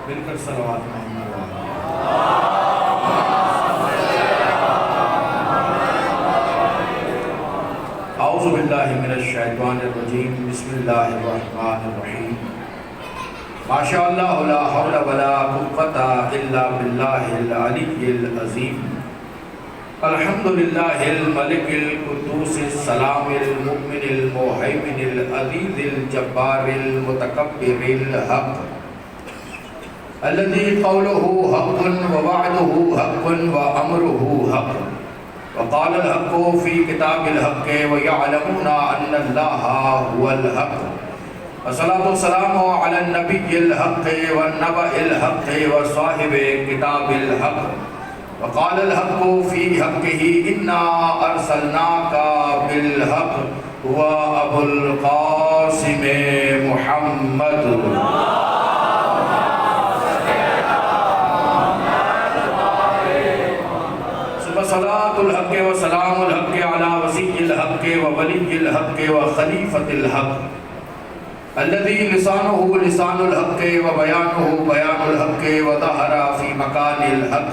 مل کر صلوات محمد اعوذ باللہ من الشیطان الرجیم بسم اللہ الرحمن الرحیم ما شاء اللہ لا حول ولا قوة الا باللہ العلی العظیم الحمدللہ الملک القدوس السلام المؤمن المہیمن العزیز الجبار المتکبر الحق الذي قوله حق ووعده حق وأمره حق وقال الحق في كتاب الحق ويعلمون أن الله هو الحق والصلاة والسلام على النبي الحق والنبأ الحق وصاحب كتاب الحق وقال الحق في حقه إنا أرسلناك بالحق هو أبو القاسم محمد صلاة الحق وسلام الحق على وسيء الحق وولي الحق وخليفة الحق الذي لسانه لسان الحق وبيانه بيان الحق وظهر في مكان الحق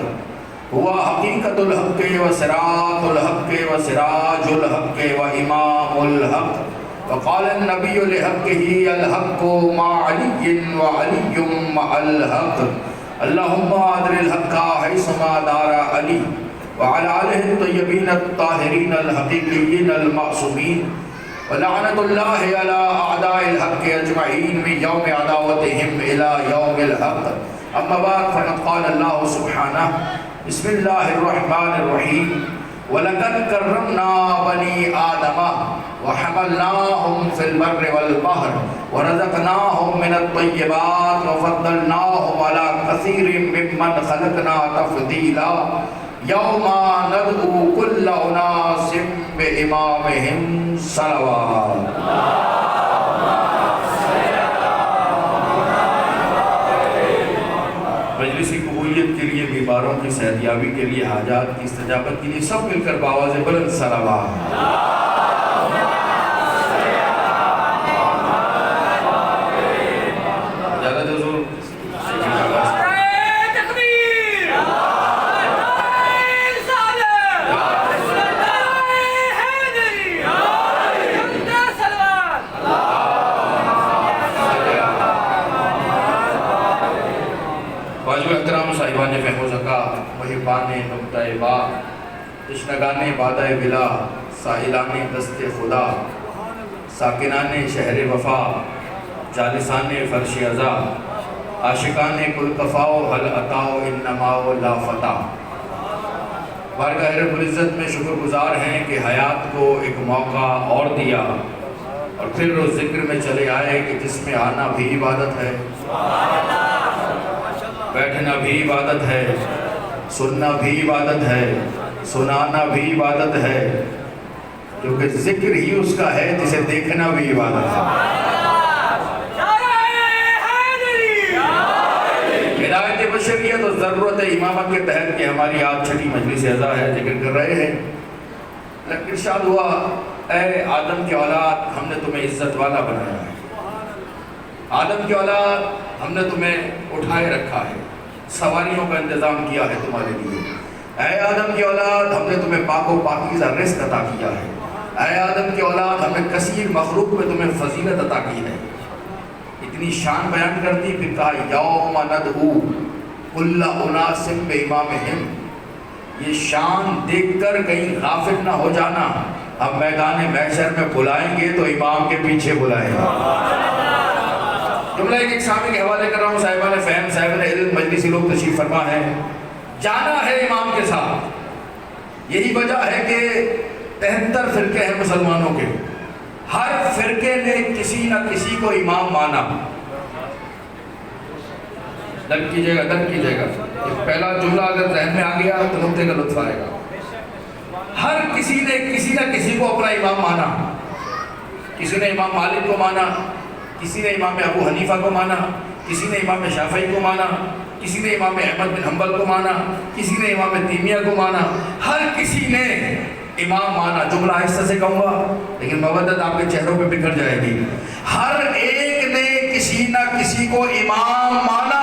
هو حقيقة الحق وصراط الحق وسراج الحق وإمام الحق وقال النبي لحقه الحق مع علي وعلي مع الحق اللهم أدر الحق حيثما دار علي وعلى آله الطيبين الطاهرين الحقيقيين المعصومين ولعنة الله على أعداء الحق أجمعين من يوم عداوتهم إلى يوم الحق أما بعد فقد قال الله سبحانه بسم الله الرحمن الرحيم ولقد كرمنا بني آدم وحملناهم في البر والبحر ورزقناهم من الطيبات وفضلناهم على كثير ممن خلقنا تفضيلا یوم ندعو کل اناس بامامہم صلوات مجلس کی قبولیت کے لیے، بیماروں کی صحتیابی کے لیے، حاجات کی استجابت کے لیے سب مل کر بآواز بلند صلوات صاحبان فہم و زکا محبان نقطہ با تشنگان بادہ بلا سائلان دست خدا ساکنان شہر وفا جالسان فرش عزا عاشقان کل کفاؤ حل عطاؤ انماؤ لا فتح بارگاہ رب العزت میں شکر گزار ہیں کہ حیات کو ایک موقع اور دیا اور پھر اس ذکر میں چلے آئے کہ جس میں آنا بھی عبادت ہے، بیٹھنا بھی عبادت ہے، سننا بھی عبادت ہے، سنانا بھی عبادت ہے، کیونکہ ذکر ہی اس کا ہے جسے دیکھنا بھی عبادت ہے۔ ہدایت بشریت اور ضرورت امامت کے تحت کہ ہماری آج چھٹی مجلس اعزا ہے ذکر کر رہے ہیں، لیکن ارشاد ہوا اے آدم کی اولاد ہم نے تمہیں عزت والا بنایا ہے، آدم کی اولاد ہم نے تمہیں اٹھائے رکھا ہے، سواریوں کا انتظام کیا ہے تمہارے لیے، اے آدم کی اولاد ہم نے تمہیں پاک و پاکیزہ رزق عطا کیا ہے، اے آدم کی اولاد ہم نے کثیر مخلوق میں تمہیں فضیلت عطا کی ہے۔ اتنی شان بیان کر دی، پھر کہا یوم ندعو کل اناس بامامہم، یہ شان دیکھ کر کہیں غافل نہ ہو جانا، اب میدان محشر میں بلائیں گے تو امام کے پیچھے بلائیں گے۔ جملہ ایک سامنے کے حوالے کر رہا ہوں، صاحبان فہم صاحبان علم مجلسی لوگ تشریف فرما ہے، جانا ہے امام کے ساتھ۔ یہی وجہ ہے کہ 73 فرقے ہیں مسلمانوں کے، ہر فرقے نے کسی نہ کسی کو امام مانا۔ درک کیجئے گا پہلا جملہ اگر ذہن میں آ گیا تو نقطے کا لطف آئے گا۔ ہر کسی نے کسی نہ کسی کو اپنا امام مانا، کسی نے امام مالک کو مانا، کسی نے امام ابو حنیفہ کو مانا، کسی نے امام شافعی کو مانا، کسی نے امام احمد بن حنبل کو مانا، کسی نے امام تیمیہ کو مانا، ہر کسی نے امام مانا۔ جملہ آہستہ سے کہوں گا لیکن مودت آپ کے چہروں پہ بکھر جائے گی۔ ہر ایک نے کسی نہ کسی کو امام مانا،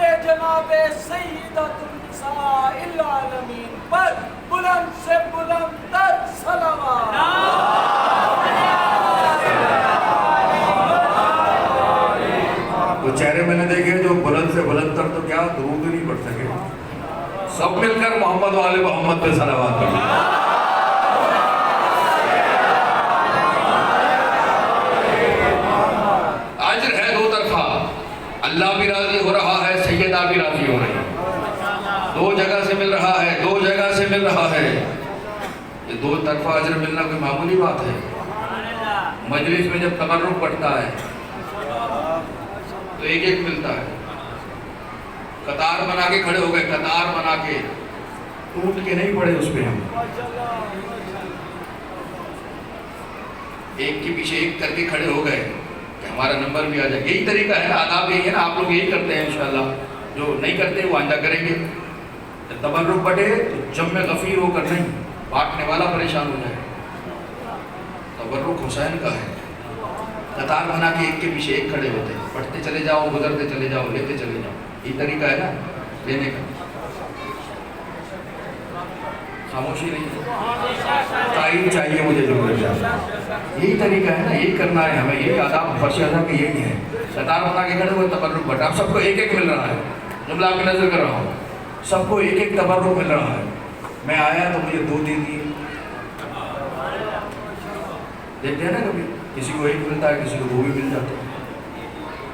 یہ جناب سیدۃ النساء العالمین پر بلند سے بلند تر صلوات۔ تو چہرے میں نے دیکھے جو بلند سے بلند تر تو کیا درود نہیں پڑھ سکے، سب مل کر محمد والے محمد پہ صلوات پڑھیں۔ اجر ہے دو طرفہ، اللہ بھی راضی ہو رہا ہے، سیدہ بھی راضی ہو رہی ہے، دو جگہ سے مل رہا ہے، دو جگہ سے مل رہا ہے۔ یہ دو طرفہ اجر ملنا کوئی معمولی بات ہے؟ مجلس میں جب تبرک بڑھتا ہے تو ایک ایک ملتا ہے، قطار بنا کے کھڑے ہو گئے، قطار بنا کے، ٹوٹ کے نہیں پڑے اس پہ، ہم ایک کے پیچھے ایک کر کے کھڑے ہو گئے کہ ہمارا نمبر بھی آ جائے۔ یہی طریقہ ہے نا، آداب یہی ہے نا، آپ لوگ یہی کرتے ہیں انشاءاللہ، جو نہیں کرتے وہ آئندہ کریں گے۔ جب تبرک بڑھے تو جم میں غفیر ہو کر نہیں، بانٹنے والا پریشان ہو جائے۔ تبرک حسین کا ہے، قطار بنا کے ایک کے پیچھے ایک کھڑے ہوتے ہیں، پڑھتے چلے جاؤ، گزرتے چلے جاؤ، لیتے چلے جاؤ، یہ طریقہ ہے نا لینے کا۔ خاموشی نہیں، تائید چاہیے مجھے جو یہی طریقہ ہے نا، یہی کرنا ہے ہمیں، یہی آداب فرش ادا کہ یہی ہے۔ قطار بنا کے کھڑے ہوئے، تبرک بٹا، اب سب کو ایک ایک مل رہا ہے، جملہ آپ کی نظر کر رہا ہوں، سب کو ایک ایک تبرک مل رہا ہے۔ میں آیا تو مجھے دو دے دیے، دیکھتے ہیں نا کبھی کسی کو ایک ملتا ہے، کسی کو دو بھی مل جاتے ہیں۔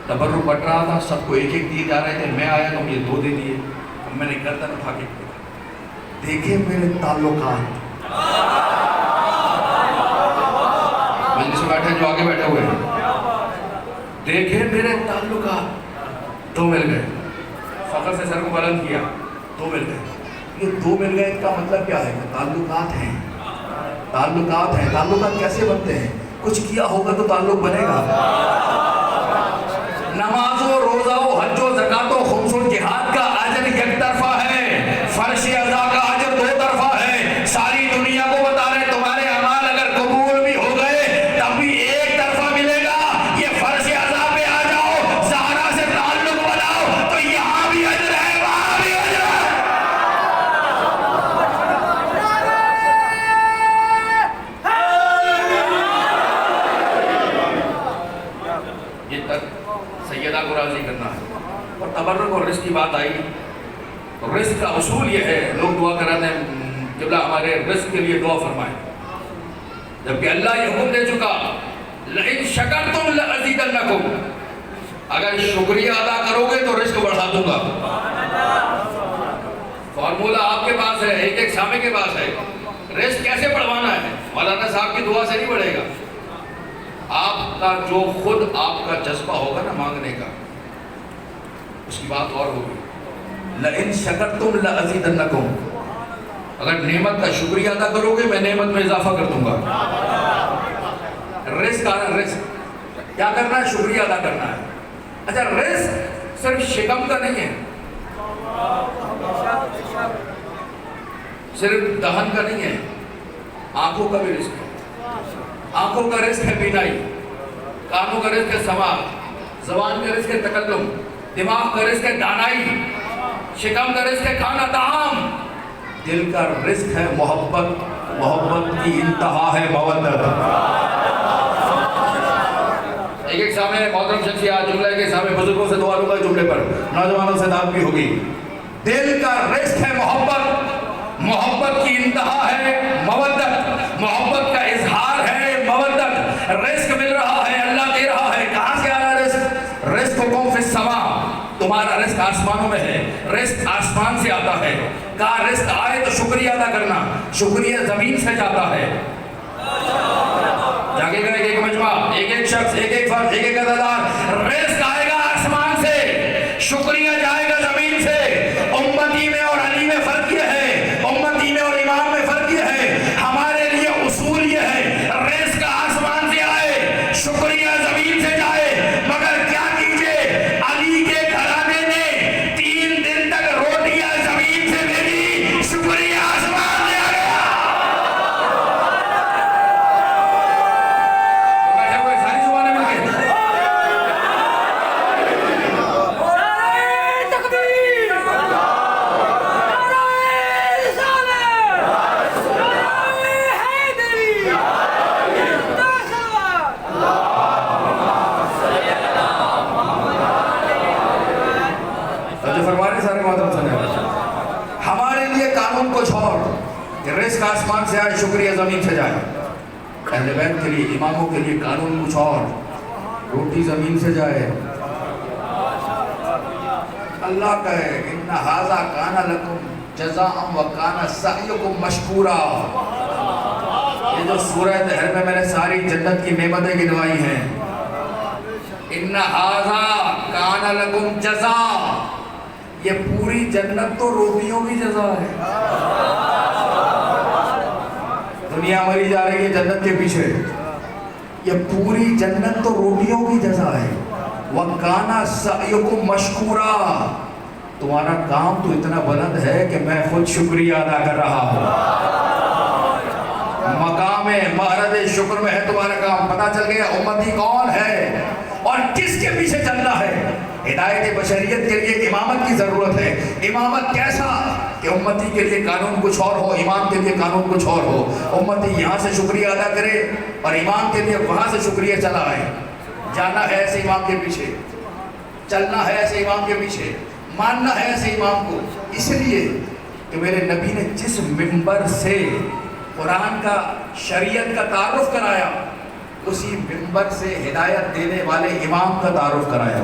تبرک بٹ رہا تھا، سب کو ایک ایک دیے جا رہے تھے، میں آیا تو مجھے دو دے دیے۔ اب میں نے گردن اٹھا کے دیکھے میرے تعلقات، مجلس میں بیٹھے جو آگے بیٹھے ہوئے ہیں، دیکھے میرے تعلقات، دو مل گئے، فخر سے سر کو بلند کیا، دو مل گئے۔ یہ دو مل گئے کا مطلب کیا ہے؟ تعلقات ہیں، تعلقات ہیں۔ تعلقات کیسے بنتے ہیں؟ کچھ کیا ہوگا تو تعلق بنے گا۔ نماز و روزہ و حج و زکات و خمس و جہاد کا اجر یک طرفہ ہے، فرش ادا کا اجر دو طرفہ ہے۔ ساری دنیا کو بتا رہے تمہارے اعمال اگر قبول بھی ہو گئے تب بھی ایک طرفہ ملے گا۔ یہ فرش ادا پہ آ جاؤ، زہرا سے تعلق بناؤ تو یہاں بھی اجر ہے، وہاں بھی اجر ہے۔ یہ تک سیدہ کو راضی کرنا ہے۔ اور تبرک اور رزق کی بات آئی تو رزق کا اصول یہ ہے، لوگ دعا کراتے ہیں قبلہ ہمارے رزق کے لیے دعا فرمائیں، جبکہ اللہ یہ حکم دے چکا لئن شکرتم لازیدنکم، اگر شکریہ ادا کرو گے تو رزق بڑھا دوں گا۔ فارمولہ آپ کے پاس ہے، ایک ایک سامنے کے پاس ہے۔ رزق کیسے بڑھوانا ہے؟ مولانا صاحب کی دعا سے نہیں بڑھے گا، آپ کا جو خود آپ کا جذبہ ہوگا نا مانگنے کا، اس کی بات اور ہوگی۔ لئن شکرتم لازیدنکم، اگر نعمت کا شکریہ ادا کرو گے میں نعمت میں اضافہ کر دوں گا۔ رزق آنا، رزق کیا کرنا ہے؟ شکریہ ادا کرنا ہے۔ اچھا رزق صرف شکم کا نہیں ہے، صرف دہن کا نہیں ہے، آنکھوں کا بھی رزق ہے۔ آنکھوں کا رزق ہے بینائی، کانوں کا رزق ہے سماع، زبان کا رزق ہے تکلم، دماغ کا رزق ہے دانائی، شکم کا رزق ہے کھانا طعام، دل کا رزق ہے محبت، محبت کی انتہا ہے مودت۔ ایک ایک سامنے محترم شخصیات جملے کے سامنے بزرگوں سے دعا لوں گا، جملے پر نوجوانوں سے دعوت بھی ہوگی۔ دل کا رزق ہے محبت، محبت کی انتہا ہے مودت، محبت کا اظہار ہے مودت۔ رزق مل رہا ہے، اللہ دے رہا ہے، کہاں سے آ رہا ہے رزق؟ رزقکم فی السماء، تمہارا رزق آسمانوں میں ہے، رزق آسمان سے آتا ہے۔ کہا رزق آئے تو شکریہ ادا کرنا، شکریہ زمین سے جاتا ہے۔ جاگے گا ایک ایک مجمع، ایک ایک شخص، ایک ایک فرد، ایک ایک عددار، رزق آئے گا آسمان سے، شکریہ جائے گا زمین سے۔ امتی میں اور علی میں فرق یہ ہے، امتی میں اور امام میں فرق یہ ہے، ہمارے لیے اصول یہ ہے رزق آسمان سے آئے، شکریہ زمین سے جائے۔ مگر کیا کیجئے، علی کے گھرانے نے 3 دن تک روٹیاں زمین سے بھیجی، شکریہ آسمان سے آ گیا۔ بیٹھے ہوئے ساری زبانیں مل کے سارے محترم سنے. ہمارے لیے قانون کچھ اور کہ رزق آسمان سے آئے شکریہ زمین سے جائے. اہل بیت کے لیے اماموں کے لیے قانون کچھ اور، روٹی زمین سے جائے. اللہ کہے ان ھذا کان لکم جزاء وکان سعیکم مشکورا. یہ جو سورہ دہر میں نے ساری جنت کی نعمتیں گنوائی ہیں، ان ھذا کان لکم جزاء، یہ پوری جنت تو روٹیوں کی جزا ہے. دنیا مری جا رہی ہے جنت کے پیچھے، یہ پوری جنت تو روٹیوں کی جزا ہے. وَكَانَ سَعْيُكُمْ مَشْكُورًا، تمہارا کام تو اتنا بلند ہے کہ میں خود شکریہ ادا کر رہا ہوں. مقام مہرد شکر میں ہے تمہارا کام. پتہ چل گیا امتی کون ہے اور کس کے پیچھے چلنا ہے. ہدایت بشریت کے لیے امامت کی ضرورت ہے. امامت کیسا کہ امتی کے لیے قانون کچھ اور ہو، امام کے لیے قانون کچھ اور ہو. امتی یہاں سے شکریہ ادا کرے اور امام کے لیے وہاں سے شکریہ چلا آئے. جانا ہے ایسے امام کے پیچھے، چلنا ہے ایسے امام کے پیچھے، ماننا ہے ایسے امام کو. اس لیے کہ میرے نبی نے جس منبر سے قرآن کا، شریعت کا تعارف کرایا، اسی منبر سے ہدایت دینے والے امام کا تعارف کرایا.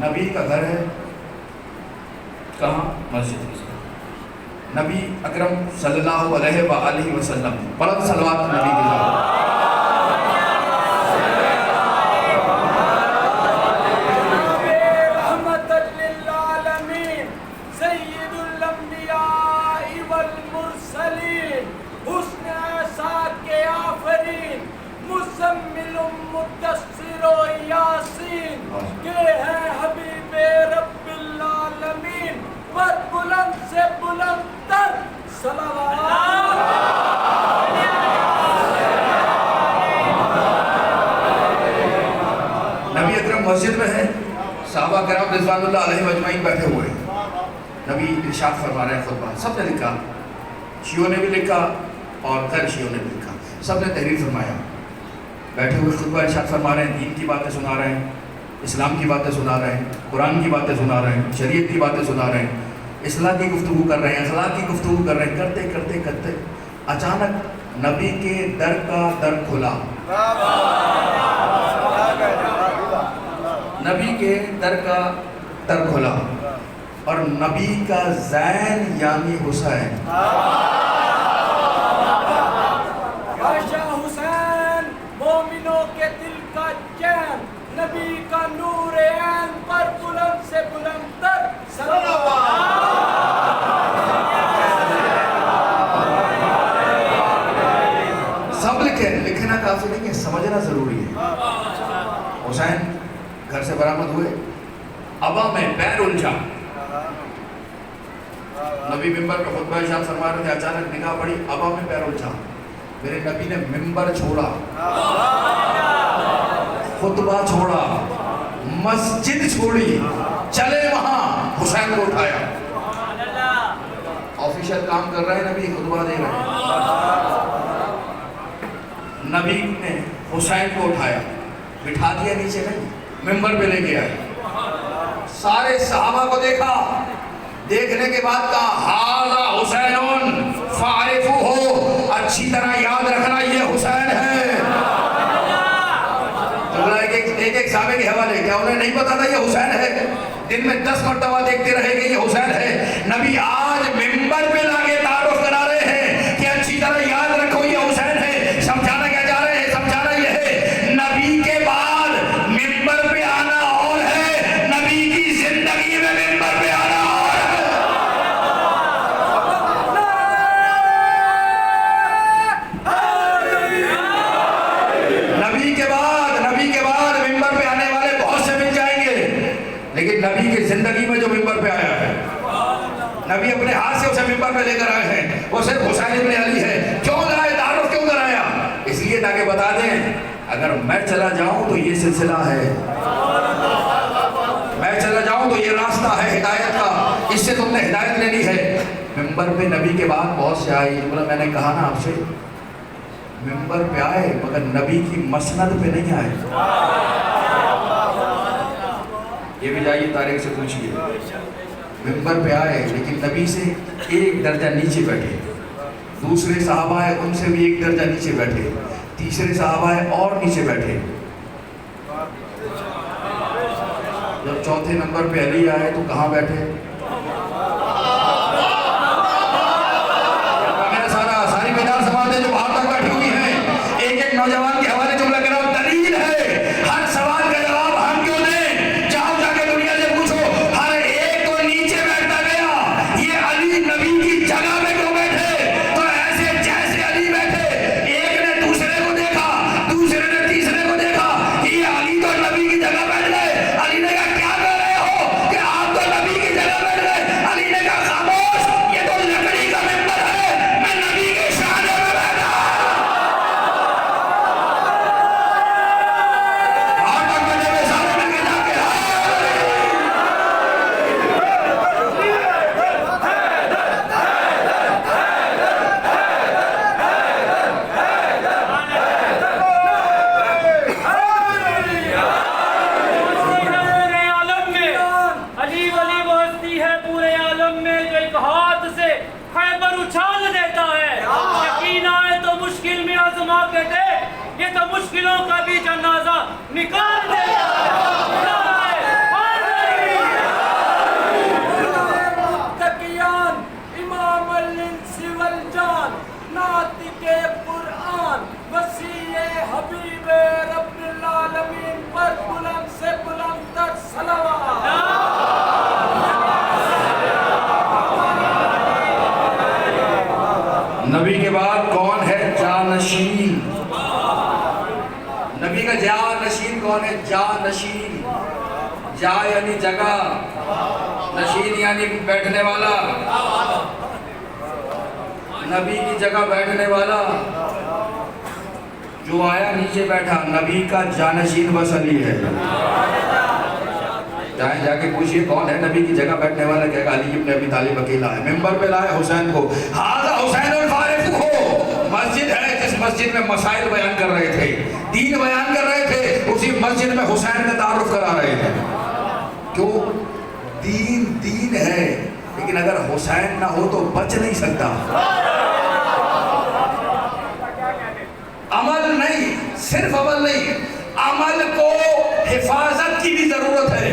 نبی کا گھر ہے کہاں؟ مسجد. نبی اکرم صلی اللہ علیہ وآلہ وسلم، بلند صلوات نبی کی ذات. نبی اکرم مسجد میں ہیں، صحابہ کرام رضوان اللہ علیہ مجمعین بیٹھے ہوئے ہیں. نبی ارشاد فرما رہے ہیں خطبہ. سب نے لکھا، شیعوں نے بھی لکھا اور غیر شیعوں نے بھی لکھا، سب نے تحریر فرمایا. بیٹھے ہوئے خطبہ ارشاد فرما رہے ہیں، دین کی باتیں سنا رہے ہیں، اسلام کی باتیں سنا رہے ہیں، قرآن کی باتیں سنا رہے ہیں، شریعت کی باتیں سنا رہے ہیں، اصلاح کی گفتگو کر رہے ہیں، اخلاق کی گفتگو کر رہے ہیں. کرتے کرتے کرتے اچانک نبی کے در کا در کھلا. نبی کے در کا در کھلا اور نبی کا زین یعنی حسین، حسین مومنوں کے دل کا چین، نبی کا نور عین پر بلند سے بلند تر صلوات. سب لکھنا کافی نہیں ہے، سمجھنا ضروری ہے. حسین گھر سے برآمد ہوئے، ابا میں پیر الجھا. نبی ممبر پہ خطبہ ارشاد فرما رہے تھے، اچانک نگاہ پڑی، ابا میں پیر الجھا. میرے نبی نے ممبر چھوڑا، خطبہ چھوڑا، مسجد چھوڑی، چلے وہاں حسین کو اٹھایا. آفیشل کام کر رہے ہیں، نبی خطبہ دے رہے ہیں. نبی نے حسین کو اٹھایا، بٹھا دیا نیچے نہیں، ممبر پہ لے کے آئے. سارے صحابہ کو دیکھا، دیکھنے کے بعد کہا ھذا حسین فاعرفوہ، اچھی طرح یاد رکھنا یہ حسین ہے. ایک ایک صحابے کے حوالے، کیا انہیں نہیں پتا تھا یہ حسین ہے؟ دن میں 10 مرتبہ دیکھتے رہے گے یہ حسین ہے. نبی آج ممبر پہ لاگے تعارف کرا رہے ہیں کہ اچھی طرح یاد رکھو یہ حسین ہے. سمجھانا کیا چاہ رہے ہیں؟ سمجھانا یہ ہے نبی کے بعد ممبر پہ آنا اور ہے، نبی کی زندگی میں ممبر پہ آنا اور ہے. نبی کے بعد ممبر پہ آنے والے بہت سے مل جائیں گے، لیکن نبی کی زندگی میں جو ممبر پہ آیا ہے، نبی اپنے ہاتھ سے اسے ممبر پہ لے کر آئے ہیں، وہ صرف حسین ابن علی ہے. کیوں لائے؟ تعارف کیوں کرایا؟ اس لیے تاکہ بتا دیں اگر میں چلا جاؤں تو یہ سلسلہ ہے، میں چلا جاؤں تو یہ راستہ ہے ہدایت کا، اس سے تم نے ہدایت لینی ہے. ممبر پہ نبی کے بعد بہت سے آئے. میں نے کہا نا آپ سے، ممبر پہ آئے مگر نبی کی مسند پہ نہیں آئے. یہ بھی جائیے طارق سے پوچھیے، ممبر پہ آئے لیکن نبی سے ایک درجہ نیچے بیٹھے، دوسرے صحابہ آئے ان سے بھی ایک درجہ نیچے بیٹھے، تیسرے صحابہ آئے اور نیچے بیٹھے، جب چوتھے نمبر پہ علی آئے تو کہاں بیٹھے؟ میرا ساری بیدار سماعتیں جو باہر تک بیٹھی ہوئی ہیں، ایک ایک نوجوان کے حوالے جملہ کرام دلیل ہے، ہر سوال کا جواب ہم کیوں دیں؟ جاؤ جا کے دنیا سے پوچھو، ہر ایک تو نیچے بیٹھتا گیا، یہ علی نبی کی جگہ میں کیوں بیٹھے؟ تو ایسے جیسے علی بیٹھے، ایک نے دوسرے کو دیکھا، دوسرے نے تیسرے کو دیکھا کہ یہ علی تو نبی کی جگہ بیٹھ گئے، علی نے کہا کیا کر رہے ہو کہ آپ تو نبی کی جگہ بیٹھ گئے؟ علی نے کہا خاموش، یہ تو لکڑی کا ممبر ہے، میں نبی کی شان میں بیٹھا۔ اور تک بجے میں سارے مل کے جا کے پورے عالم میں علی ولی وہ ہستی ہے پورے عالم میں جو ایک ہاتھ سے خیبر اچھال دیتا ہے، یقین آئے تو مشکل میں آزما کے دے، یہ تو مشکلوں کا بھی جنازہ نکال دیتا ہے۔ متقیان امام الانس والجان، ناطق قرآن، وسیع حبیب رب العالمین پر بلند سے بلند تر صلوات۔ نبی کے بعد کون ہے جانشین؟ نبی کا جانشین کون ہے؟ جانشین، جا یعنی جگہ، نشین یعنی بیٹھنے والا، نبی کی جگہ بیٹھنے والا، جو آیا نیچے بیٹھا، نبی کا جانشین بس علی ہے۔ جائیں جا کے پوچھئے کون ہے نبی کی جگہ بیٹھنے والا، کہے گا علی ابن ابی طالب اکیلا ہے۔ ممبر پہ لائے حسین کو، ہاذا حسین الفارق ہو، مسجد ہے جس مسجد میں مسائل بیان کر رہے تھے، دین بیان کر رہے تھے، اسی مسجد میں حسین کا تعارف کرا رہے تھے۔ کیوں؟ دین دین ہے، لیکن اگر حسین نہ ہو تو بچ نہیں سکتا۔ عمل نہیں، صرف عمل نہیں، عمل کو حفاظت کی بھی ضرورت ہے،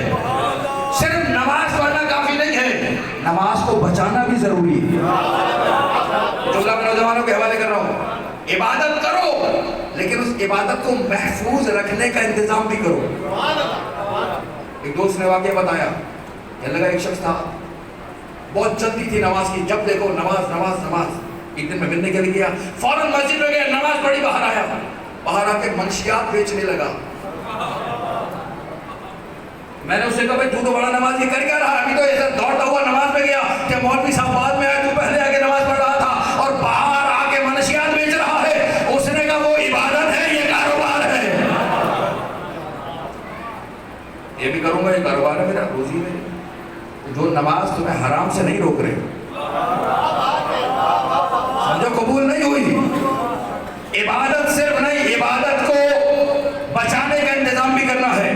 صرف نماز پڑھنا کافی نہیں ہے، نماز کو بچانا بھی ضروری ہے۔ جملہ میں نوجوانوں کے حوالے کر رہا ہوں، عبادت کرو لیکن اس عبادت کو محفوظ رکھنے کا انتظام بھی کرو۔ ایک دوست نے واقعہ بتایا، کہنے لگا ایک شخص تھا، بہت جلدی تھی نماز کی، جب دیکھو نماز نماز نماز۔ ایک دن میں ملنے کے لیے گیا، فوراً مسجد میں گیا، نماز پڑھی، باہر آیا، باہر آ کے منشیات بیچنے لگا۔ میں نے اس سے کہا بھائی تو بڑا نمازی کر کیا رہا؟ ابھی تو ایسا دوڑتا ہوا نماز میں گیا کہ مولوی صاحب بعد میں آئے، تو پہلے آ کے نماز پڑھ رہا تھا اور باہر آ کے منشیات بیچ رہا ہے۔ اس نے کہا وہ عبادت ہے، یہ کاروبار ہے۔ یہ بھی کروں گا، یہ کاروبار ہے میرا، روزی ہے۔ جو نماز تمہیں حرام سے نہیں روک رہے، سمجھو قبول نہیں ہوئی۔ عبادت صرف نہیں، عبادت کو بچانے کا انتظام بھی کرنا ہے،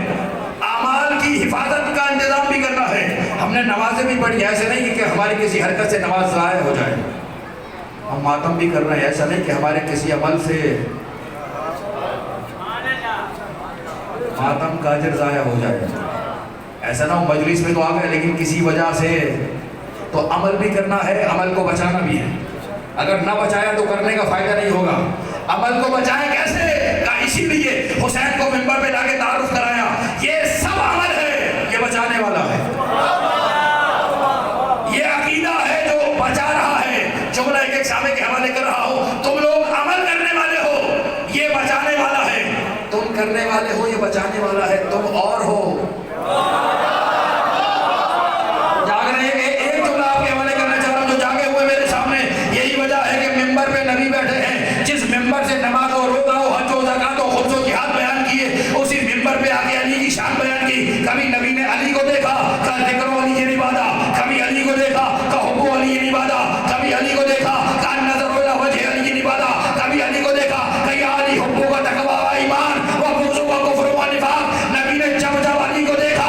اعمال کی حفاظت کا انتظام بھی کرنا ہے۔ ہم نے نمازیں بھی پڑھی، ایسے نہیں کہ ہماری کسی حرکت سے نماز ضائع ہو جائے۔ ہم ماتم بھی کر رہے ہیں، ایسا نہیں کہ ہمارے کسی عمل سے ماتم کا اجر ضائع ہو جائے۔ ایسا نہ ہو مجلس میں تو آ گئے لیکن کسی وجہ سے، تو عمل بھی کرنا ہے، عمل کو بچانا بھی ہے۔ اگر نہ بچایا تو کرنے کا فائدہ نہیں ہوگا۔ عمل کو بچائیں کیسے؟ کہا اسی لیے حسین کو ممبر پہ لا کے تعارف کرایا، یہ سب عمل ہے، یہ بچانے والا ہے، یہ عقیدہ ہے جو بچا رہا ہے۔ جملہ ایک ایک سامنے کے حوالے کر رہا ہوں، تم لوگ عمل کرنے والے ہو، یہ بچانے والا ہے۔ تم کرنے والے ہو، یہ بچانے والا ہے، تم اور ہو۔ جاگ رہے ہیں، ایک جملہ آپ کے حوالے کرنا چاہ رہا ہوں جو جاگے ہوئے میرے سامنے، یہی وجہ ہے کہ ممبر پہ نبی بیٹھے ہیں، جس ممبر سے نماز و روزہ و حج و زکات و خمس و جہاد بیان کیے، اسی ممبر پہ آگے علی کی شان بیان کی۔ کبھی نبی نے علی کو دیکھا، کہا ذکر علی یہ نبادا، کبھی علی کو دیکھا، کہا حب علی یہ نبادا، کبھی علی کو دیکھا، کہا نظر الی وجہ علی یہ نبادا، کبھی علی کو دیکھا، کہا یا علی حب و تقوی و ایمان و بغض و کفر و نفاق۔ نبی نے جب جب علی کو دیکھا،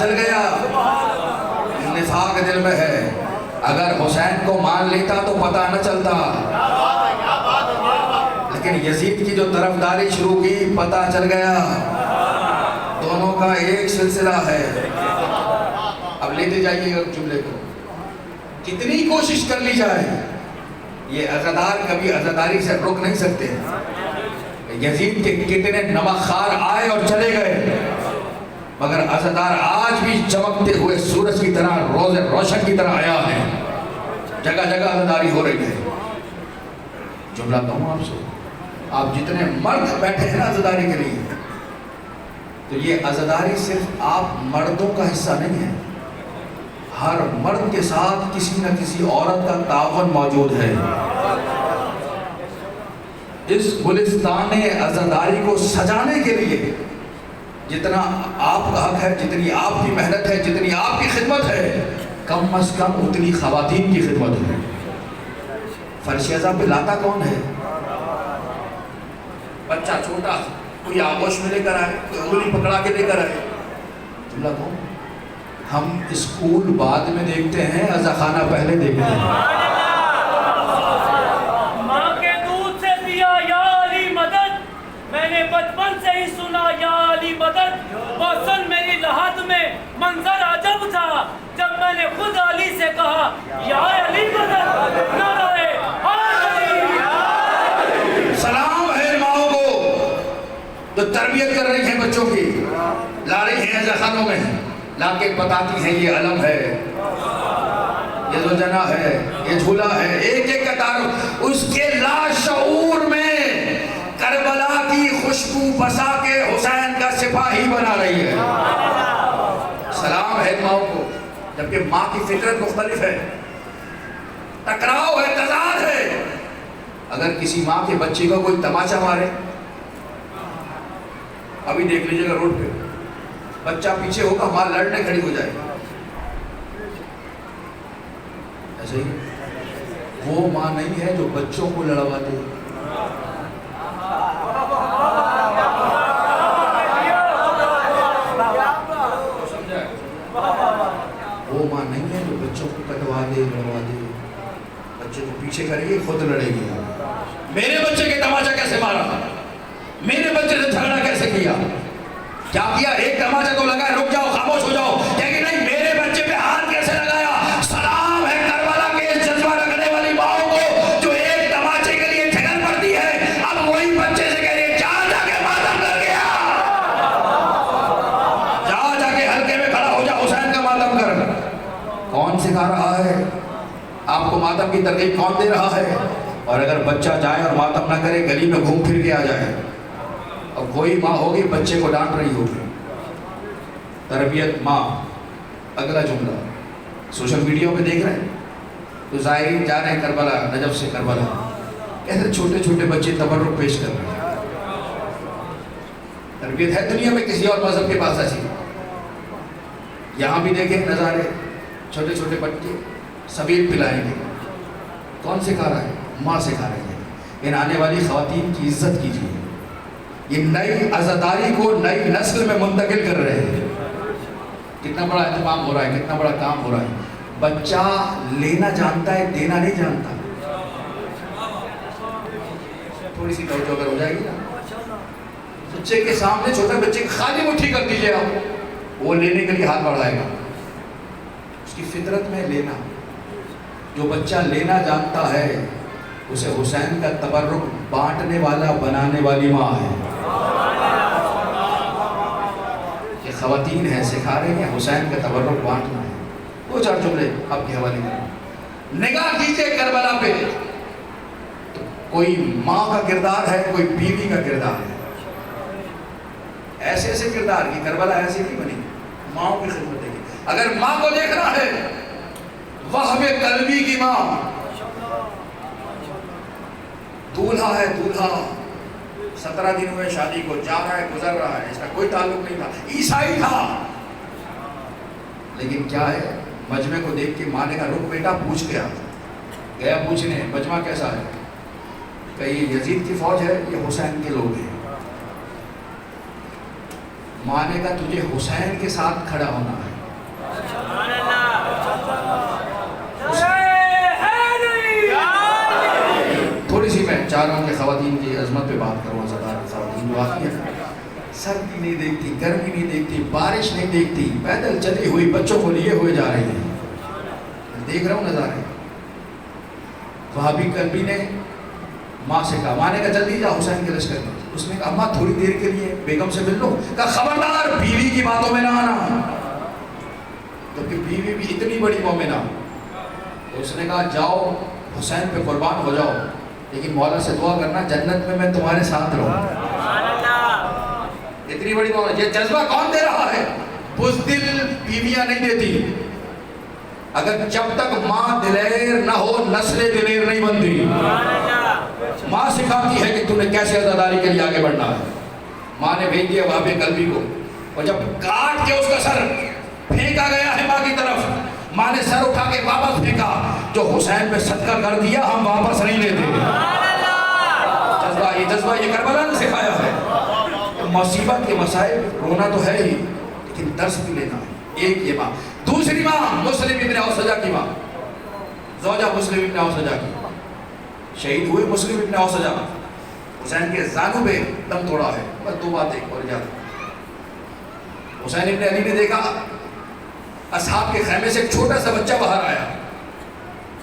چل گیا، نفاق دل میں ہے. اگر حسین کو مان لیتا تو پتہ نہ چلتا، لیکن یزید کی جو طرفداری شروع کی پتہ چل گیا. دونوں کا ایک سلسلہ ہے. اب لیتے جائیے گا جملے کو. کتنی کوشش کر لی جائے یہ عزادار کبھی عزاداری سے رک نہیں سکتے. یزید کے کتنے نمکخوار آئے اور چلے گئے، مگر عزادار آج بھی چمکتے ہوئے سورج کی طرح، روز روشن کی طرح آیا ہے. جگہ جگہ عزاداری ہو رہی ہے. جملہ کہوں آپ سے، آپ جتنے مرد بیٹھے ہیں نا عزاداری کے لیے، تو یہ عزاداری صرف آپ مردوں کا حصہ نہیں ہے. ہر مرد کے ساتھ کسی نہ کسی عورت کا تعاون موجود ہے. اس گلستان عزاداری کو سجانے کے لیے جتنا آپ کا حق ہے، جتنی آپ کی محنت ہے، جتنی آپ کی خدمت ہے، کم از کم اتنی خواتین کی خدمت ہے. فرشیزہ پہ لاتا کون ہے؟ بچہ چھوٹا، کوئی آغوش میں لے کر آئے، کوئی انگلی پکڑا کے لے کر آئے. جملہ کون؟ ہم اسکول بعد میں دیکھتے ہیں، عزاخانہ پہلے دیکھتے ہیں. ماں کے دودھ سے دیا یا علی مدد، میں نے بچپن سے ہی سنا یا علی مدد. بوسن میری لحد میں منظر عجب تھا جب میں نے خود علی سے کہا یا علی مدد. نعرہ علی. سلام ہے ماؤں کو تو تربیت کر رہی ہیں بچوں کی، لا رہی ہیں عزاخانوں میں، لا کے بتاتی ہیں یہ علم ہے، یہ زوجنا ہے، یہ جھولا ہے. ایک ایک کا تعارف اس کے لاشعور میں کربلا کی خوشبو بسا کے حسین کا سپاہی بنا رہی ہے. سلام ہے ماؤں کو. جبکہ ماں کی فطرت مختلف ہے، ٹکراؤ ہے، تضاد ہے. اگر کسی ماں کے بچے کا کوئی تماچا مارے، ابھی دیکھ لیجئے گا روڈ پہ بچہ پیچھے ہوگا، ماں لڑنے کھڑی ہو جائے گی. ایسے ہی وہ ماں نہیں ہے جو بچوں کو لڑوا دے. وہ ماں نہیں ہے جو بچوں کو کٹوا دے، لڑوا دے. بچے کو پیچھے کرے گی، خود لڑے گی. میرے بچے کے تماچا کیسے مارا، میرے بچے سے جھگڑا کیسے کیا، کیا کیا؟ ایک تماچا تو لگا ہے، رک جاؤ، خاموش ہو جاؤ. کہ نہیں، میرے بچے پہ ہاتھ کیسے لگایا؟ سلام ہے کربلا کے اس جذبہ رکھنے والی ماؤں کو جو ایک تماچے کے لیے جھگڑ پڑتی ہے. اب وہی بچے سے کہہ رہی ہے جا جا کے ماتم کر گیا، جا جا کے حلقے میں کھڑا ہو جا، حسین کا ماتم کر. کون سکھا رہا ہے آپ کو ماتم کی ترغیب؟ کون دے رہا ہے؟ اور اگر بچہ جائے اور ماتم نہ کرے، گلی میں گھوم پھر کے آ جائے، اب وہی ماں ہوگی بچے کو ڈانٹ رہی ہوگی. تربیت ماں. اگلا جملہ سوشل میڈیا پہ دیکھ رہے ہیں تو زائرین جا رہے ہیں کربلا، نجف سے کربلا، کیسے چھوٹے چھوٹے بچے تبرک پیش کر رہے ہیں. تربیت ہے دنیا میں کسی اور مذہب کے پاس ایسی؟ یہاں بھی دیکھیں نظارے، چھوٹے چھوٹے بچے سبیل پلائیں گے. کون سکھا رہا ہے؟ ماں سکھا رہی ہے. ان آنے والی خواتین کی عزت کیجیے. یہ نئی عزاداری کو نئی نسل میں منتقل کر رہے ہیں. کتنا بڑا اہتمام ہو رہا ہے، کتنا بڑا کام ہو رہا ہے. بچہ لینا جانتا ہے، دینا نہیں جانتا. تھوڑی سی توجہ اگر ہو جائے گی نا، بچے کے سامنے چھوٹے بچے خالی مٹھی کر دیجئے آپ، وہ لینے کے لیے ہاتھ بڑھائے گا. اس کی فطرت میں لینا. جو بچہ لینا جانتا ہے اسے حسین کا تبرک بانٹنے والا بنانے والی ماں ہے. یہ خواتین ہیں، سکھا رہے ہیں حسین کا تبرک بانٹنا ہے. دو چار جملے آپ کے حوالے کریں. نگاہ کیجئے کربلا پہ، تو کوئی ماں کا کردار ہے، کوئی بیوی کا کردار ہے. ایسے ایسے کردار کی کربلا ایسی نہیں بنی. ماں کی خدمت دیکھیں. اگر ماں کو دیکھنا ہے، وہب قلبی کی ماں، دولہا ہے، دولہا 17 دن ہوئے شادی کو، جا رہا ہے، گزر رہا ہے، اس کا کوئی تعلق نہیں تھا، عیسائی تھا. لیکن کیا ہے، مجمع کو دیکھ کے ماں نے کہا رک بیٹا، پوچھ گیا پوچھنے مجمع کیسا ہے. کہ یہ یزید کی فوج ہے، یہ حسین کے لوگ ہیں. ماں نے کہا تجھے حسین کے ساتھ کھڑا ہونا ہے. تھوڑی سی میں چاہ رہا ہوں کہ خواتین کی عظمت پہ بات کروں. خواتین جو آتی ہیں سردی نہیں دیکھتی, گرمی نہیں دیکھتی, بارش نہیں دیکھتی, پیدل چلی ہوئی بچوں کو لیے ہوئے جا رہی ہیں. دیکھ رہا ہوں نظارے. وہابی کلبی نے ماں سے کہا, ماں نے کہا جلدی جا حسین کے لشکر میں. اس نے کہا ماں تھوڑی دیر کے لیے بیگم سے مل لو. کہا خبردار بیوی کی باتوں میں نہ آنا. تو کہ بیوی بھی اتنی بڑی مومنہ. تو اس نے کہا جاؤ حسین پہ قربان ہو جاؤ, لیکن مولا سے دعا کرنا جنت میں تمہارے ساتھ رہوں. اتنی بڑی مومنہ. یہ جذبہ کون دے رہا ہے؟ بزدل بیویاں نہیں دیتی. اگر جب تک ماں دلیر نہ ہو نسل دلیر نہیں بنتی. ماں سکھاتی ہے کہ تم نے کیسے عزاداری کے لیے آگے بڑھنا ہے. ماں نے بھیج دیا وہابی کلبی کو, اور جب کاٹ کے اس کا سر پھینکا گیا ہے ماں کی طرف, ماں نے سر اٹھا کے واپس پھینکا. جو حسین پہ صدقہ کر دیا ہم واپس نہیں لیتے. جذبہ, یہ جذبہ یہ کربلا نے سکھایا ہے. مصیبت کے مسائل رونا تو ہے ہی, لیکن درس بھی لینا ہے. ایک یہ ماں. دوسری ماں مسلم ابن اوسجہ کی ماں, زوجہ مسلم ابن اوسجہ کی. شہید ہوئے مسلم ابن اوسجہ. حسین کے زانوں پہ دم توڑا ہے. بس دو باتیں اور یاد. حسین ابن علی نے دیکھا اصحاب کے خیمے سے ایک چھوٹا سا بچہ باہر آیا.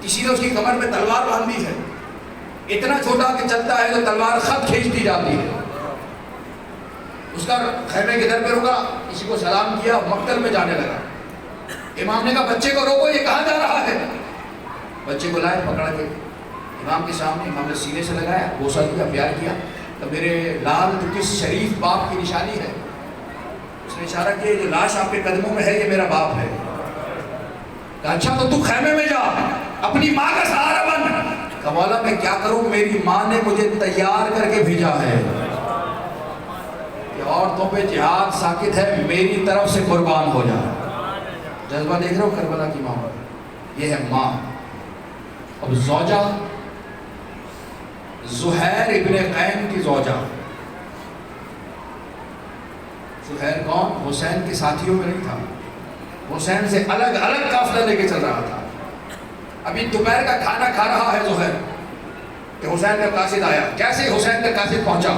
کسی نے اس کی کمر میں تلوار باندھی ہے. اتنا چھوٹا کہ چلتا ہے تو تلوار خط کھینچتی جاتی ہے. اس کا خیمے کے در پہ رکا, کسی کو سلام کیا, مقتل میں جانے لگا. امام نے کہا بچے کو روکو, یہ کہاں جا رہا ہے؟ بچے کو لائے پکڑ کے امام کے سامنے. امام نے سینے سے لگایا, بوسہ دیا, پیار کیا. تو میرے لال تو کس شریف باپ کی نشانی ہے؟ اس نے اشارہ کیا جو لاش آپ کے قدموں میں ہے یہ میرا باپ ہے. کہا اچھا تو خیمے میں جا, اپنی ماں کا سہارا بن. کہا مولا میں کیا کروں, میری ماں نے مجھے تیار کر کے بھیجا ہے کہ عورتوں پہ جہاد ساکت ہے, میری طرف سے قربان ہو جا. جذبہ دیکھ رہے ہو کربلا کی ماں. یہ ہے ماں. اب زوجہ زہیر ابن قین کی زوجہ. زہیر کون؟ حسین کے ساتھیوں میں نہیں تھا. حسین سے الگ الگ قافلہ لے کے چل رہا تھا. ابھی دوپہر کا کھانا کھا رہا ہے زہیر کہ حسین کا قاصد آیا. جیسے حسین کا قاصد پہنچا,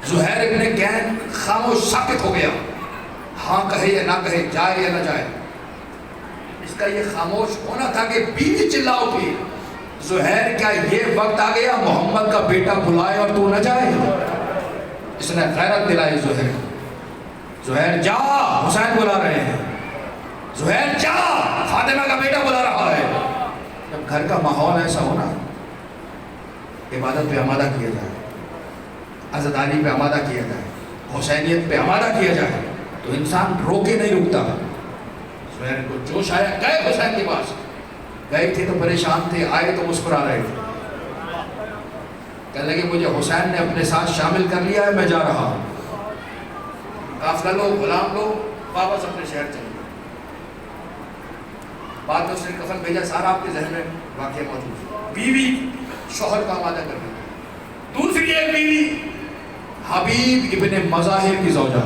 زہیر ابن قین خاموش ساکت ہو گیا. ہاں کہے یا نہ کہے, جائے یا نہ جائے. اس کا یہ خاموش ہونا تھا کہ بیوی چلا اٹھی, زہیر کیا یہ وقت آ گیا محمد کا بیٹا بلائے اور تو نہ جائے؟ اس نے غیرت دلائی زہیر. زہیر جا, حسین بلا رہے ہیں. زہیر جا, فاطمہ کا بیٹا بلا رہا ہے. جب گھر کا ماحول ایسا ہونا, عبادت پہ آمادہ کیا جائے, عزاداری پہ آمادہ کیا جائے, حسینیت پہ آمادہ کیا جائے, تو انسان روکے نہیں رکتا. زہیر کو جوش آیا, گئے حسین کے پاس. گئے تھے تو پریشان تھے, آئے تو مسکرا رہے تھے. کہنے لگے مجھے حسین نے اپنے ساتھ شامل کر لیا ہے, میں جا رہا ہوں. قافلہ لو, غلام لو, واپس اپنے شہر چلے. بعد میں اس نے کفن بھیجا, سارا آپ کے ذہن میں واقعہ موجود ہے. بیوی شوہر کا آمادہ کر رہی. دوسری ایک بیوی حبیب ابن مظاہر کی زوجہ.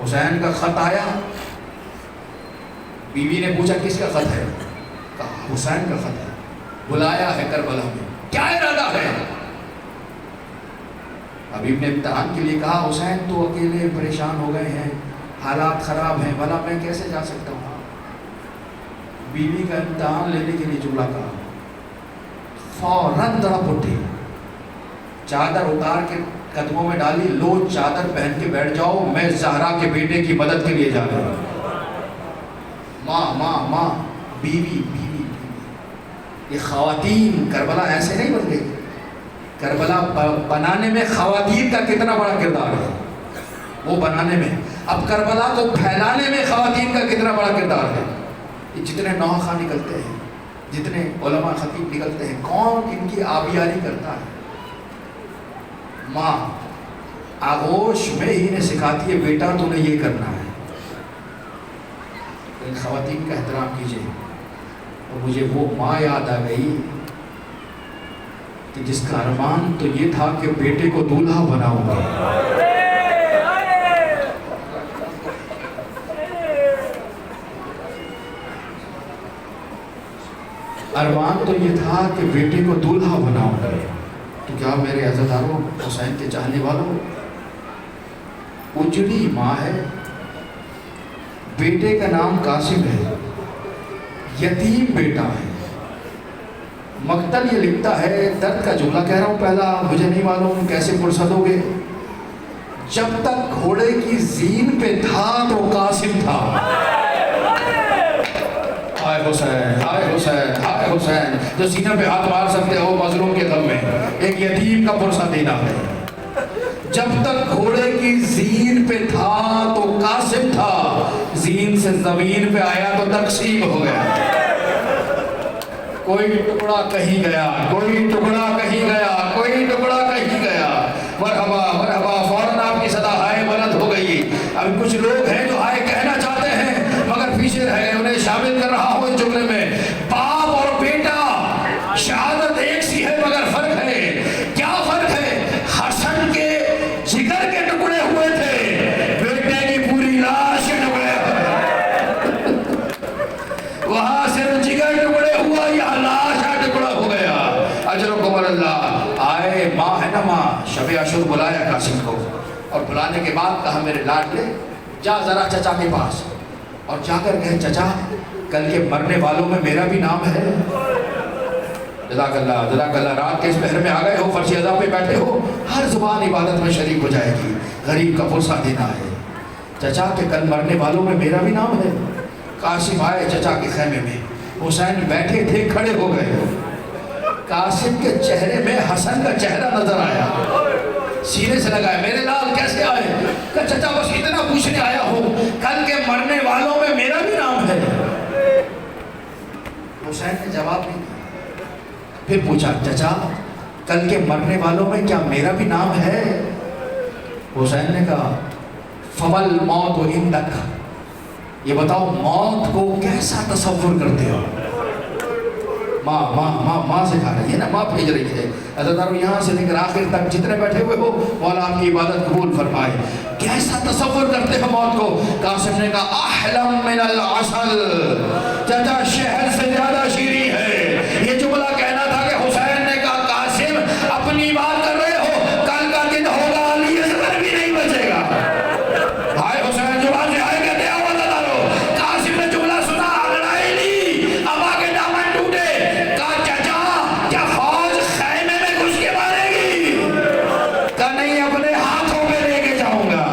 حسین کا خط آیا. بیوی نے پوچھا کس کا خط ہے؟ کہا حسین کا خط ہے, بلایا ہے کربلا میں, کیا ارادہ ہے؟ حبیب نے امتحان کے لیے کہا حسین تو اکیلے پریشان ہو گئے ہیں, حالات خراب ہیں, بھلا میں کیسے جا سکتا ہوں؟ بیوی کا امتحان لینے کے لیے جملہ کہا. فوراً تڑپ اٹھی, چادر اتار کے قدموں میں ڈالی, لو چادر پہن کے بیٹھ جاؤ, میں زہرا کے بیٹے کی مدد کے لیے جا رہا ہوں. ماں ماں ماں, بیوی بیوی. یہ خواتین کربلا ایسے نہیں بن گئی. کربلا بنانے میں خواتین کا کتنا بڑا کردار ہے, وہ بنانے میں. اب کربلا کو پھیلانے میں خواتین کا کتنا بڑا کردار ہے. جتنے نوخواں نکلتے ہیں, جتنے علماء خطیب نکلتے ہیں, کون ان کی آبیاری کرتا ہے؟ ماں آغوش میں ہی نے سکھاتی ہے بیٹا تو نے یہ کرنا ہے. ان خواتین کا احترام کیجیے. اور مجھے وہ ماں یاد آ گئی کہ جس کا ارمان تو یہ تھا کہ بیٹے کو دولہا بناؤں گا. ارمان تو یہ تھا کہ بیٹے کو دولہا بناؤں گا. تو کیا میرے عزیزاروں، حسین کے چاہنے والوں، اجڑی ماں ہے، بیٹے کا نام قاسم ہے، یتیم بیٹا ہے. مقتل یہ لکھتا ہے، درد کا جملہ کہہ رہا ہوں پہلا، مجھے نہیں معلوم کیسے فرصت ہوگے. جب تک گھوڑے کی زین پہ تھا تو قاسم تھا. ہائے حسین، ہائے حسین، ہائے حسین. جو سینہ پہ ہاتھ مار سکتے ہو مظلوم کے غم میں، ایک یتیم کا پرسہ دینا ہے. جب تک گھوڑے کی زین پہ تھا تو قاسم تھا، زین سے زمین پہ آیا تو تقسیم ہو گیا. کوئی ٹکڑا کہیں گیا، کوئی ٹکڑا کہیں گیا، کوئی ٹکڑا کہیں گیا. مرحبا مرحبا، فوراً آپ کی صدا ہائے بلند ہو گئی. اب کچھ لوگ ہیں جو ہائے کہنا چاہتے ہیں مگر پیچھے رہ گئے. انہیں شامل کر رہا ہوں اس جملے میں. باپ اور بیٹا شہادت ایک سی ہے مگر فرق ہے. کیا فرق ہے؟ حسن کے جگر کے ٹکڑے ہوئے تھے، بیٹے کی پوری لاش کے ٹکڑے. وہاں صرف جگر ٹکڑے ہوا، یہاں لاش کا ٹکڑا ہو گیا. اجرکم اللہ. آئے ماں ہے نا ماں، شب عاشور بلایا قاسم کو، اور بلانے کے بعد کہا میرے لاڈلے جا ذرا چچا کے پاس. اور جا کر کہے چچا کل کے مرنے والوں میں میرا بھی نام ہے. جزاک اللہ جزاک اللہ. رات کے اس پہر میں آ گئے ہو، فرش اذا پہ بیٹھے ہو، ہر زبان عبادت میں شریک ہو جائے گی. غریب کا پرسہ دینا ہے. چچا کہ کل مرنے والوں میں میرا بھی نام ہے. قاسم آئے چچا کے خیمے میں، حسین بیٹھے تھے، کھڑے ہو گئے. قاسم کے چہرے میں حسن کا چہرہ نظر آیا. سینے سے لگایا، میرے لال کیسے آئے؟ کہ چچا بس اتنا پوچھنے آیا ہوں، کل کے مرنے والوں میں میرا بھی نام ہے. حسین نے جواب نہیں دیا. پھر پوچھا چچا کل کے مرنے والوں میں کیا میرا بھی نام ہے؟ حسین نے کہا فمل موت و عندک، یہ بتاؤ موت کو کیسا تصور کرتے ہو؟ ماں ماں ماں ماں سکھا رہی ہے نا، ماں بھیج رہی ہے. عزیزارو یہاں سے لے کر آخر تک جتنے بیٹھے ہوئے ہو، مولا آپ کی عبادت قبول فرمائے. کیسا تصور کرتے ہو موت کو؟ قاسم نے کہا احلم من العسل، چچا شہد سے زیادہ شیریں ہے. یہ جملہ کہنا تھا کہ حسین نے کہا قاسم اپنی بات کر رہے ہو، کل کا دن ہوگا علی اصغر بھی نہیں بچے گا. ہائے حسین زبان سے ہائے کہتے آواز دارو. قاسم نے جملہ سنا، اگڑائے لی، ابا کے دامن ٹوٹے. کہا چچا کیا فوج خیمے میں گھس کے مارے گی؟ کہا نہیں، اپنے ہاتھوں میں لے کے جاؤں گا،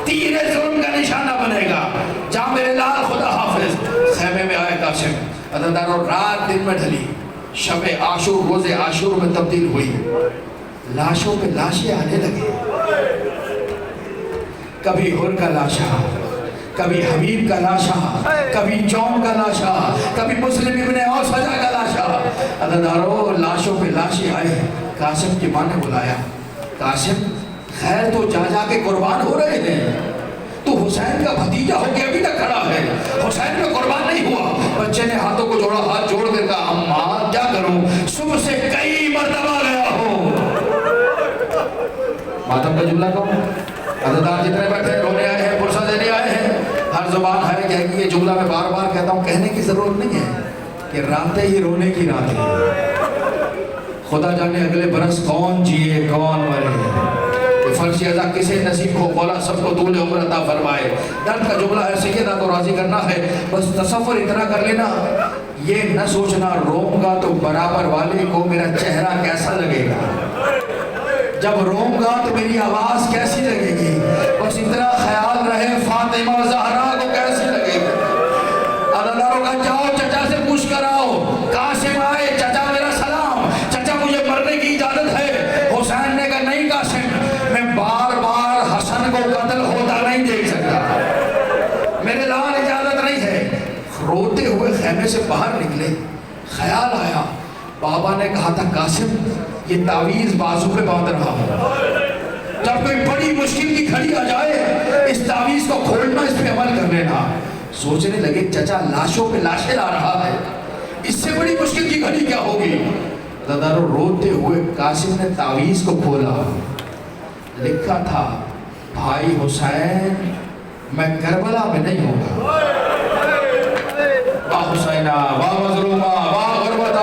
تیر ظلم کا نشانہ بنے گا. جا میرے لال، خدا حافظ. خیمے میں آئے قاسم. عزیزارو رات دن میں ڈھلی، شب عاشور روز عاشور میں تبدیل ہوئی. لاشوں پہ لاشیں آنے لگے. کبھی ہر کا لاشا، کبھی حبیب کا لاشا، کبھی جون کا لاشا، کبھی مسلم ابن اوسجا کا لاشا. عزیزارو لاشوں پہ لاشیں آئے. قاسم کی ماں نے بلایا، قاسم خیر تو جا جا کے قربان ہو رہے ہیں، تو حسین کا بھتیجا ہو کے ابھی تک کھڑا ہے، حسین کا قربان نہیں ہوا. بچے نے ہاتھوں کو جوڑا، ہاتھ جوڑ کر کہا اماں کیا کروں، صبح سے کئی مرتبہ گیا ہوں. ماتم کا جملہ کہوں، عزیزدار جتنے بیٹھے رونے آئے ہیں، پرسہ دینے آئے ہیں، ہر زبان ہے کہ یہ جملہ میں بار بار کہتا ہوں، کہنے کی ضرورت نہیں ہے کہ راتیں ہی رونے کی رات ہے. خدا جانے اگلے برس کون جیے کون مرے، فرش ازا کسے نصیب ہو، مولا سب کو طول عمر عطا فرمائے. درد کا جملہ ہے، سیدہ کو راضی کرنا ہے. بس تصور اتنا کر لینا، یہ نہ سوچنا روؤں گا تو برابر والے کو میرا چہرہ کیسا لگے گا، جب روؤں گا تو میری آواز کیسی لگے گی. بس اتنا خیال رہے فاطمہ زہرا کو کیسی لگے گی. عزیزارو کا جاؤ چچا سے پوچھ کر آؤ. قاسم آئے، چچا میرا سلام، چچا مجھے مرنے کی اجازت ہے. حسین نے کہا نہیں قاسم، میں بار بار حسن کو قتل ہوتا نہیں دیکھ سکتا، میرے لال اجازت نہیں ہے. روتے ہوئے خیمے سے باہر نکلے. خیال آیا، بابا نے کہا تھا قاسم یہ تعویذ بازو پہ باندھ رہا ہوں، جب کوئی بڑی مشکل کی گھڑی آ جائے اس تعویذ کو کھولنا، اس پہ عمل کر لینا. سوچنے لگے چچا لاشوں پہ لاشیں لا رہا ہے، اس سے بڑی مشکل کی گھڑی کیا ہوگی. دادارو روتے ہوئے قاسم نے تعویذ کو کھولا. لکھا تھا بھائی حسین میں کربلا میں نہیں ہوں گا. واہ حسینہ، واہ مظلومہ، واہ غربتہ،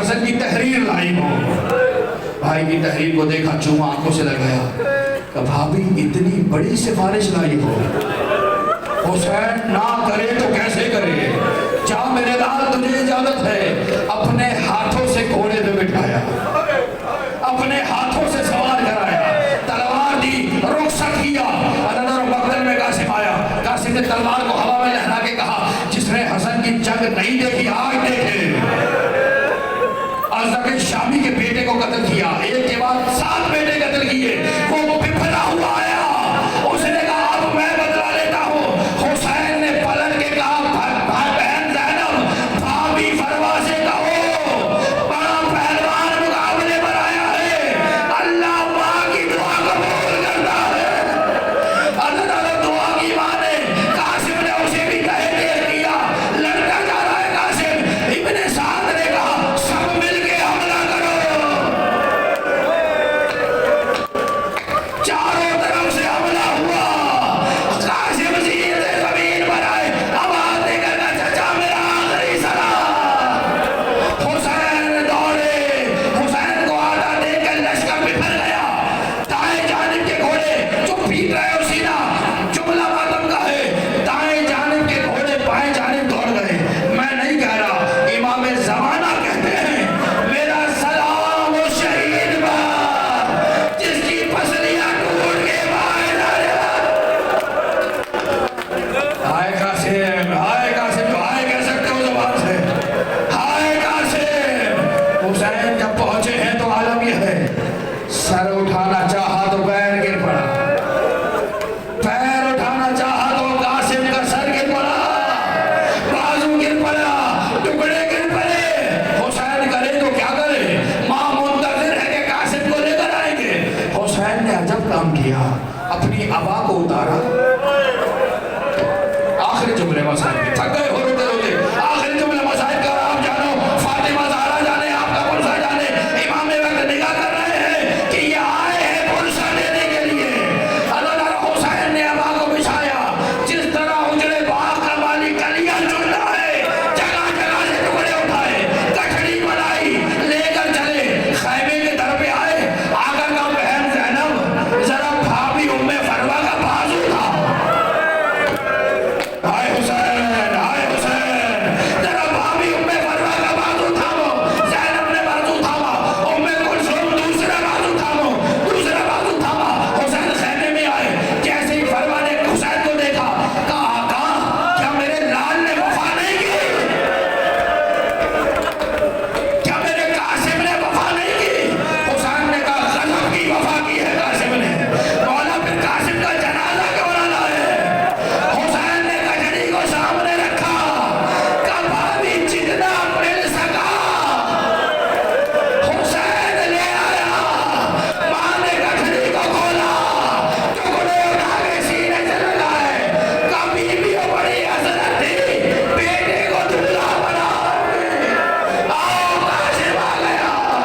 حسن کی تحریر لائی ہو. بھائی کی تحریر کو دیکھا, چوما آنکھوں سے لگایا, کہ بھابی اتنی بڑی سفارش لائی ہو, حسین نہ کرے تو کیسے کرے, جا میرے لال تجھے اجازت ہے. اپنے ہاتھوں سے گھوڑے پہ بٹھایا, اپنے ہاتھوں سے سوار کرایا, تلوار دی, رخصت کیا. انظر مقتل میں قاسم آیا, قاسم نے تلوار کو ہوا میں لہرا کے کہا, جس نے حسن کی جنگ نہیں دیکھی آج دیکھے. ازرق شامی کے بیٹے کو قتل کیا, ایک کے بعد 7 بیٹے قتل کیے. وہ پھپھلا ہوا آیا, اس نے کہا اب میں بدلہ لیتا ہوں. حسین نے پلٹ کے کہا, بہن زینب, بھابی فروا سے کہو بڑا پہلوان مقابلے پر آیا ہے, اللہ ماں کی دعا قبول کرتا ہے. اللہ دعا کی ماں نے, قاسم نے اسے بھی کہہ دیا, لڑتا جا رہا ہے قاسم. ابن سعد نے کہا سب مل کے حملہ کرو. چاروں طرف سے حملہ ہوا. قاسم زیر سے زمین پر آئے, آواز دے کر کہا چچا میرا آخری سلام. حسین دوڑے, حسین کو آتا دیکھ کر لشکر بکھر گیا. دائیں جانب کے گھوڑے جو پیٹ رہے ہو سینہ, جملہ ماتم کا ہے, دائیں جانب کے گھوڑے بائیں جانب دوڑ گئے. میں نہیں کہہ رہا, امام زمانہ کہتے ہیں میرا سلام وہ شہید پر جس کی پسلیاں ٹوٹ کے باہر آ رہا. ہائے قاسم, ہائے قاسم, جو ہائے کہہ سکتے ہو زبان سے, ہائے قاسم. حسین جب پہنچے ہیں تو عالم یہ ہے, سر اٹھانا چاہا تو پیر گر پڑا, پیر اٹھانا چاہا تو قاسم کا سر گر پڑا, بازو گر پڑا, ٹکڑے گر پڑے. حسین کرے تو کیا کرے, ماں منتظر ہے کہ قاسم کو لے کر آئیں گے. حسین نے عجب کام کیا, اپنی عبا کو اتارا. آخری جملے مسئلہ